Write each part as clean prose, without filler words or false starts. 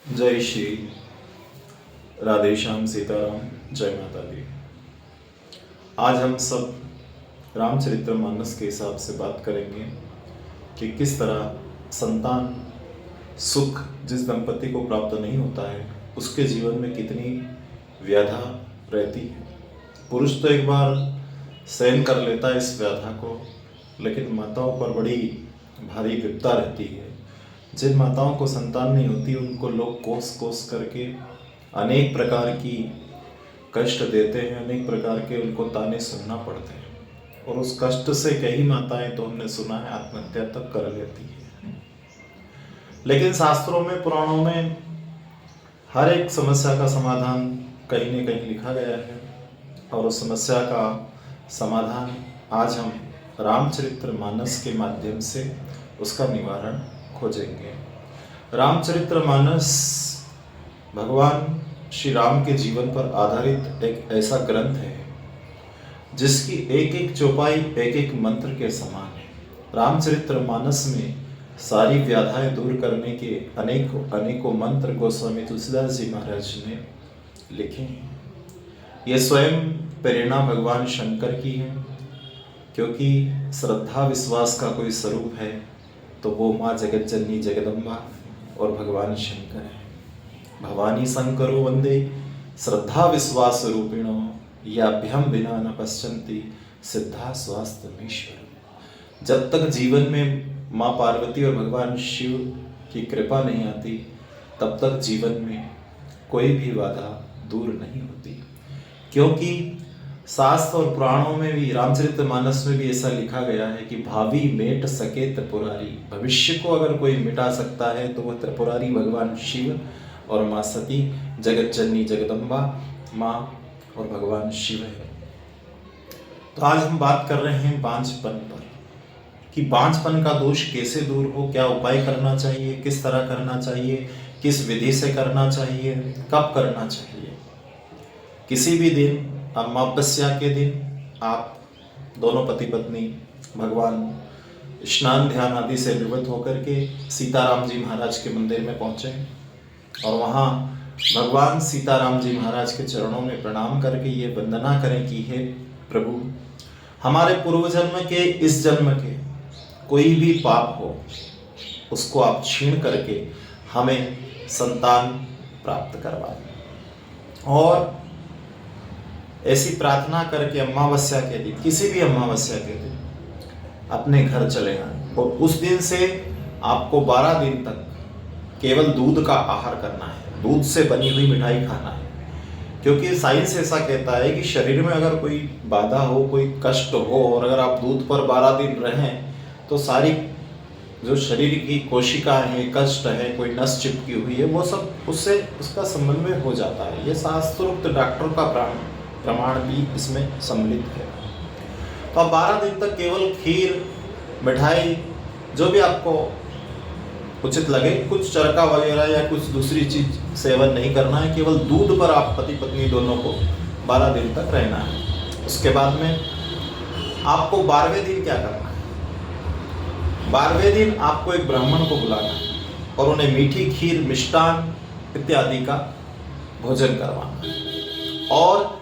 जय श्री राधे श्याम सीताराम। जय माता दी। आज हम सब रामचरितमानस के हिसाब से बात करेंगे कि किस तरह संतान सुख जिस दंपति को प्राप्त नहीं होता है उसके जीवन में कितनी व्याधा रहती है। पुरुष तो एक बार सहन कर लेता है इस व्याधा को, लेकिन माताओं पर बड़ी भारी विपदा रहती है। जिन माताओं को संतान नहीं होती उनको लोग कोस कोस करके अनेक प्रकार की कष्ट देते हैं, अनेक प्रकार के उनको ताने सुनना पड़ते हैं और उस कष्ट से कई माताएं तो हमने सुना है आत्महत्या तक कर लेती है। लेकिन शास्त्रों में, पुराणों में हर एक समस्या का समाधान कहीं न कहीं लिखा गया है और उस समस्या का समाधान आज हम रामचरितमानस के माध्यम से उसका निवारण खोजेंगे। रामचरितमानस भगवान श्री राम के जीवन पर आधारित एक ऐसा ग्रंथ है जिसकी एक एक चौपाई एक एक मंत्र के समान है। रामचरितमानस में सारी व्याधाएं दूर करने के अनेकों मंत्र गोस्वामी तुलसीदास जी महाराज ने लिखे हैं। ये स्वयं प्रेरणा भगवान शंकर की है, क्योंकि श्रद्धा विश्वास का कोई स्वरूप है तो वो माँ जगत जननी जगदम्बा और भगवान शंकर है। भवानी शंकरो वंदे श्रद्धा विश्वास रूपिणो याभ्यम बिना न पश्यन्ति सिद्धा स्वास्थ्यमीश्वर। जब तक जीवन में माँ पार्वती और भगवान शिव की कृपा नहीं आती तब तक जीवन में कोई भी बाधा दूर नहीं होती, क्योंकि शास्त्र और पुराणों में भी, रामचरितमानस में भी ऐसा लिखा गया है कि भावी मेट सके त्रिपुरारी। भविष्य को अगर कोई मिटा सकता है तो वह त्रिपुरारी भगवान शिव और माँ सती जगत जननी जगदम्बा माँ और भगवान शिव है। तो आज हम बात कर रहे हैं बांझपन पर, कि बांझपन का दोष कैसे दूर हो, क्या उपाय करना चाहिए, किस तरह करना चाहिए, किस विधि से करना चाहिए, कब करना चाहिए। किसी भी दिन, अमावस्या के दिन आप दोनों पति पत्नी भगवान स्नान ध्यान आदि से निवृत्त होकर के सीताराम जी महाराज के मंदिर में पहुँचे और वहाँ भगवान सीताराम जी महाराज के चरणों में प्रणाम करके ये वंदना करें कि हे प्रभु, हमारे पूर्व जन्म के, इस जन्म के कोई भी पाप हो उसको आप छीण करके हमें संतान प्राप्त करवाएं। और ऐसी प्रार्थना करके अमावस्या के दिन, किसी भी अमावस्या के दिन अपने घर चले आए और उस दिन से आपको 12 दिन तक केवल दूध का आहार करना है, दूध से बनी हुई मिठाई खाना है। क्योंकि साइंस ऐसा कहता है कि शरीर में अगर कोई बाधा हो, कोई कष्ट हो और अगर आप दूध पर 12 दिन रहें तो सारी जो शरीर की कोशिका है, कष्ट है, कोई नस चिपकी हुई है, वो सब उससे उसका समन्वय हो जाता है। ये शास्त्रोक्त डॉक्टर का प्रमाण भी इसमें सम्मिलित है। तो आप 12 दिन तक केवल खीर, मिठाई, जो भी आपको उचित लगे, कुछ चरका वगैरह या कुछ दूसरी चीज सेवन नहीं करना है, केवल दूध पर आप पति पत्नी दोनों को 12 दिन तक रहना है। उसके बाद में आपको 12वें दिन क्या करना है? 12वें दिन आपको एक ब्राह्मण को बुलाना है और उन्हें मीठी खीर, मिष्टान इत्यादि का भोजन करवाना है। और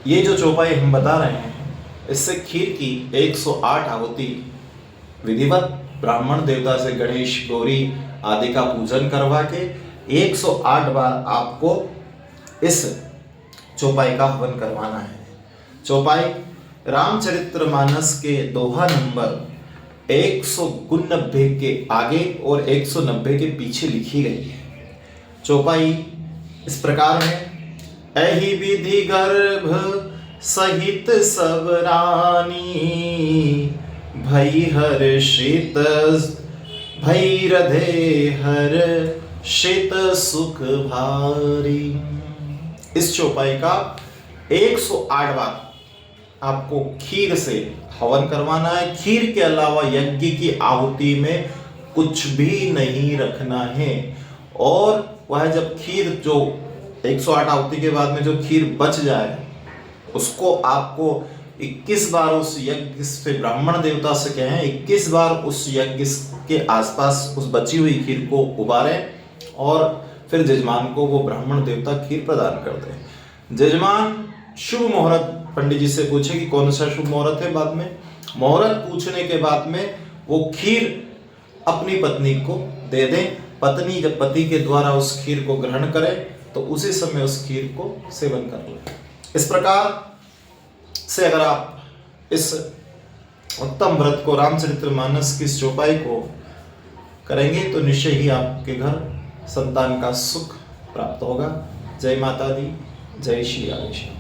ये जो चौपाई हम बता रहे हैं इससे खीर की 108 आहुति विधिवत ब्राह्मण देवता से गणेश, गौरी आदि का पूजन करवा के 108 बार आपको इस चौपाई का हवन करवाना है। चौपाई रामचरितमानस के दोहा नंबर 190 के आगे और 190 के पीछे लिखी गई है। चौपाई इस प्रकार है। एहि विधि गर्भ सहित सब रानी, भई हर्षित भई रधे हर्षित सुख भारी। इस चौपाई का 108 बार आपको खीर से हवन करवाना है। खीर के अलावा यज्ञ की आहुति में कुछ भी नहीं रखना है। और वह जब खीर जो 108 आहुति के बाद में जो खीर बच जाए उसको आपको 21 बार उस यज्ञ पे ब्राह्मण देवता से कहें 21 बार उस यज्ञ के आसपास उस बची हुई खीर को उबारें और फिर जजमान को वो ब्राह्मण देवता खीर प्रदान करते हैं। जजमान शुभ मुहूर्त पंडित जी से पूछे कि कौन सा शुभ मुहूर्त है। बाद में मुहूर्त पूछने के बाद में वो खीर अपनी पत्नी को दे दें। पत्नी जब पति के द्वारा उस खीर को ग्रहण करे तो उसी समय उस खीर को सेवन कर ले। इस प्रकार से अगर आप इस उत्तम व्रत को, रामचरितमानस की इस चौपाई को करेंगे तो निश्चय ही आपके घर संतान का सुख प्राप्त होगा। जय माता दी, जय श्री राधेश्याम।